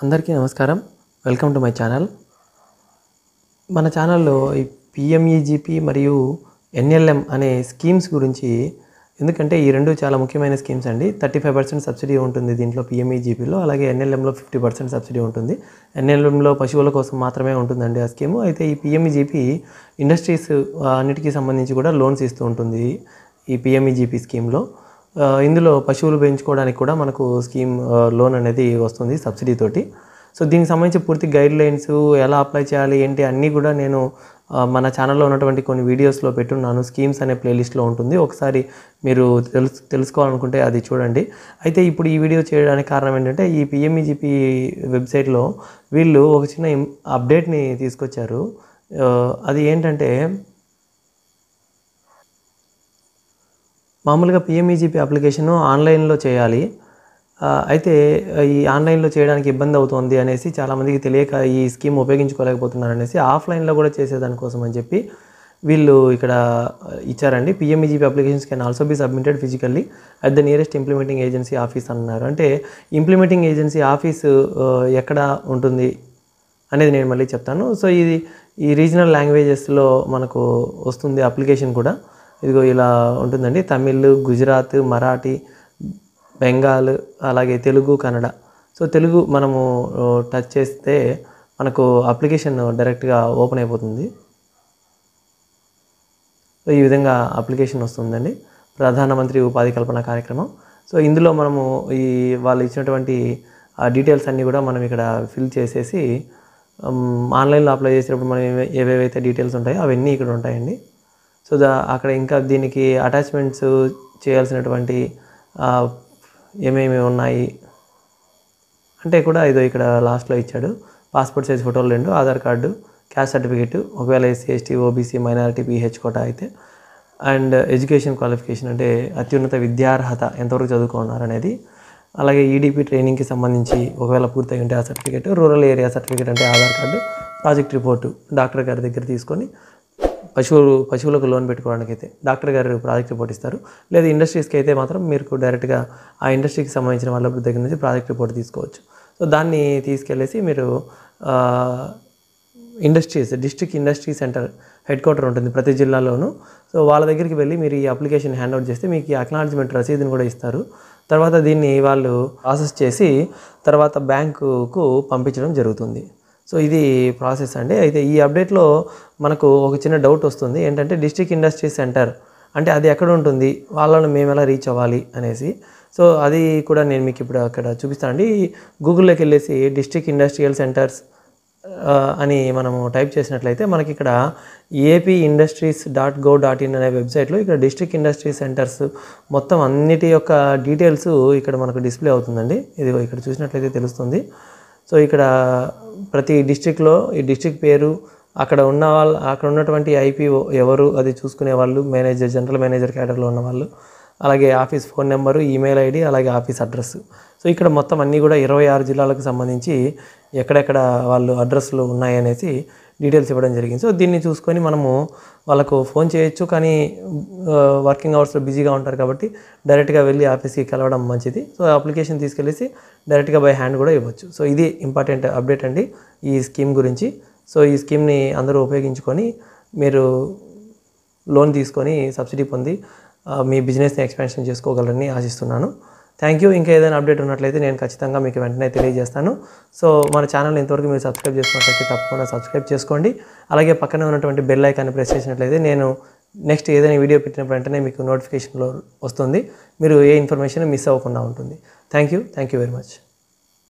అందరికీ నమస్కారం. Welcome to my channel. మన ఛానల్లో ఈ పిఎంఈజీపీ మరియు ఎన్ఎల్ఎం అనే స్కీమ్స్ గురించి, ఎందుకంటే ఈ రెండు చాలా ముఖ్యమైన స్కీమ్స్ అండి. 35% సబ్సిడీ ఉంటుంది దీంట్లో పిఎంఈజీపీలో, అలాగే ఎన్ఎల్ఎంలో 50% సబ్సిడీ ఉంటుంది. ఎన్ఎల్ఎంలో పశువుల కోసం మాత్రమే ఉంటుందండి ఆ స్కీము. అయితే ఈ పిఎంఈజీపీ ఇండస్ట్రీస్ అన్నిటికీ సంబంధించి కూడా లోన్స్ ఇస్తూ ఉంటుంది ఈ పిఎంఈజీపీ స్కీమ్లో. ఇందులో పశువులు పెంచుకోవడానికి కూడా మనకు స్కీమ్ లోన్ అనేది వస్తుంది సబ్సిడీ తోటి. సో దీనికి సంబంధించి పూర్తి గైడ్లైన్స్, ఎలా అప్లై చేయాలి ఏంటి అన్నీ కూడా నేను మన ఛానల్లో ఉన్నటువంటి కొన్ని వీడియోస్లో పెట్టున్నాను. స్కీమ్స్ అనే ప్లేలిస్ట్లో ఉంటుంది, ఒకసారి మీరు తెలుసుకోవాలనుకుంటే అది చూడండి. అయితే ఇప్పుడు ఈ వీడియో చేయడానికి కారణం ఏంటంటే, ఈ పిఎంఈజీపీ వెబ్సైట్లో వీళ్ళు ఒక చిన్న అప్డేట్ని తీసుకొచ్చారు. అది ఏంటంటే, మామూలుగా పిఎంఈజీపీ అప్లికేషను ఆన్లైన్లో చేయాలి. అయితే ఈ ఆన్లైన్లో చేయడానికి ఇబ్బంది అవుతుంది అనేసి, చాలామందికి తెలియక ఈ స్కీమ్ ఉపయోగించుకోలేకపోతున్నారు అనేసి ఆఫ్లైన్లో కూడా చేసేదానికోసం అని చెప్పి వీళ్ళు ఇక్కడ ఇచ్చారండి. PMEGP applications can also be submitted physically at the nearest implementing agency office అన్నారు. అంటే ఇంప్లిమెంటింగ్ ఏజెన్సీ ఆఫీసు ఎక్కడ ఉంటుంది అనేది నేను మళ్ళీ చెప్తాను. సో ఇది ఈ రీజనల్ లాంగ్వేజెస్లో మనకు వస్తుంది అప్లికేషన్ కూడా. ఇదిగో ఇలా ఉంటుందండి. తమిళ్, గుజరాత్, మరాఠీ, బెంగాల్, అలాగే తెలుగు, కన్నడ. సో తెలుగు మనము టచ్ చేస్తే మనకు అప్లికేషన్ డైరెక్ట్గా ఓపెన్ అయిపోతుంది. సో ఈ విధంగా అప్లికేషన్ వస్తుందండి. ప్రధానమంత్రి ఉపాధి కల్పన కార్యక్రమం. సో ఇందులో మనము ఈ వాళ్ళు ఇచ్చినటువంటి డీటెయిల్స్ అన్నీ కూడా మనం ఇక్కడ ఫిల్ చేసేసి ఆన్లైన్లో అప్లై చేసేటప్పుడు మనం ఏవేవైతే డీటెయిల్స్ ఉంటాయో అవన్నీ ఇక్కడ ఉంటాయండి. సో అక్కడ ఇంకా దీనికి అటాచ్మెంట్స్ చేయాల్సినటువంటి ఏమేమి ఉన్నాయి అంటే కూడా ఇదో ఇక్కడ లాస్ట్లో ఇచ్చాడు. పాస్పోర్ట్ సైజ్ ఫోటోలు 2, ఆధార్ కార్డు, క్యాస్ట్ సర్టిఫికేట్, ఒకవేళ SC, ST, OBC, minority, PH quota అయితే, అండ్ ఎడ్యుకేషన్ క్వాలిఫికేషన్ అంటే అత్యున్నత విద్యార్హత ఎంతవరకు చదువుకున్నారు అనేది, అలాగే ఈడీపీ ట్రైనింగ్కి సంబంధించి ఒకవేళ పూర్తయి ఉంటే ఆ సర్టిఫికేట్, రూరల్ ఏరియా సర్టిఫికేట్ అంటే Aadhaar card, project report doctor గారి దగ్గర తీసుకొని, పశువులకు లోన్ పెట్టుకోవడానికి అయితే డాక్టర్ గారు ప్రాజెక్ట్ రిపోర్ట్ ఇస్తారు. లేదా ఇండస్ట్రీస్కి అయితే మాత్రం మీరు డైరెక్ట్గా ఆ ఇండస్ట్రీకి సంబంధించిన వాళ్ళ దగ్గర నుంచి ప్రాజెక్ట్ రిపోర్ట్ తీసుకోవచ్చు. సో దాన్ని తీసుకెళ్ళేసి మీరు district industry centre head quarter ఉంటుంది ప్రతి జిల్లాలోనూ. సో వాళ్ళ దగ్గరికి వెళ్ళి మీరు ఈ అప్లికేషన్ హ్యాండ్అవుట్ చేస్తే మీకు ఈ అక్నాలజ్మెంట్ రసీదుని కూడా ఇస్తారు. తర్వాత దీన్ని వాళ్ళు ప్రాసెస్ చేసి తర్వాత బ్యాంకుకు పంపించడం జరుగుతుంది. సో ఇది ప్రాసెస్ అండి. అయితే ఈ అప్డేట్లో మనకు ఒక చిన్న డౌట్ వస్తుంది. ఏంటంటే డిస్ట్రిక్ట్ ఇండస్ట్రీ సెంటర్ అంటే అది ఎక్కడ ఉంటుంది, వాళ్ళని మేము ఎలా రీచ్ అవ్వాలి అనేసి. సో అది కూడా నేను మీకు ఇప్పుడు అక్కడ చూపిస్తానండి. గూగుల్లోకి వెళ్ళేసి డిస్ట్రిక్ట్ ఇండస్ట్రియల్ సెంటర్స్ అని మనము టైప్ చేసినట్లయితే మనకి ఇక్కడ apindustries.gov.in అనే వెబ్సైట్లో ఇక్కడ డిస్ట్రిక్ట్ ఇండస్ట్రీ సెంటర్స్ మొత్తం అన్నిటి యొక్క డీటెయిల్స్ ఇక్కడ మనకు డిస్ప్లే అవుతుందండి. ఇది ఇక్కడ చూసినట్లయితే తెలుస్తుంది. సో ఇక్కడ ప్రతి డిస్ట్రిక్ట్లో ఈ డిస్ట్రిక్ట్ పేరు, అక్కడ ఉన్నటువంటి ఐపీఓ ఎవరు అది చూసుకునే వాళ్ళు, మేనేజర్, జనరల్ మేనేజర్ క్యాడర్లో ఉన్నవాళ్ళు, అలాగే office phone number, email ID, అలాగే ఆఫీస్ అడ్రస్. సో ఇక్కడ మొత్తం అన్నీ కూడా 26 జిల్లాలకు సంబంధించి ఎక్కడెక్కడ వాళ్ళు అడ్రస్లు ఉన్నాయనేసి డీటెయిల్స్ ఇవ్వడం జరిగింది. సో దీన్ని చూసుకొని మనము వాళ్ళకు ఫోన్ చేయొచ్చు, కానీ వర్కింగ్ అవర్స్లో బిజీగా ఉంటారు కాబట్టి డైరెక్ట్గా వెళ్ళి ఆఫీస్కి కలవడం మంచిది. సో అప్లికేషన్ తీసుకెళ్ళేసి డైరెక్ట్గా బై హ్యాండ్ కూడా ఇవ్వచ్చు. సో ఇది ఇంపార్టెంట్ అప్డేట్ అండి ఈ స్కీమ్ గురించి. సో ఈ స్కీమ్ని అందరూ ఉపయోగించుకొని మీరు లోన్ తీసుకొని సబ్సిడీ పొంది మీ బిజినెస్ని ఎక్స్పాన్షన్ చేసుకోగలరని ఆశిస్తున్నాను. Thank you. ఇంకా ఏదైనా అప్డేట్ ఉన్నట్లయితే నేను ఖచ్చితంగా మీకు వెంటనే తెలియజేస్తాను. సో మన ఛానల్ ఇంతవరకు మీరు సబ్స్క్రైబ్ చేసుకున్నట్లయితే తప్పకుండా సబ్స్క్రైబ్ చేసుకోండి. అలాగే పక్కనే ఉన్నటువంటి బెల్ ఐకాన్ని ప్రెస్ చేసినట్లయితే నేను నెక్స్ట్ ఏదైనా వీడియో పెట్టినప్పుడు వెంటనే మీకు నోటిఫికేషన్లో వస్తుంది. మీరు ఏ ఇన్ఫర్మేషన్ మిస్ అవ్వకుండా ఉంటుంది. Thank you very much.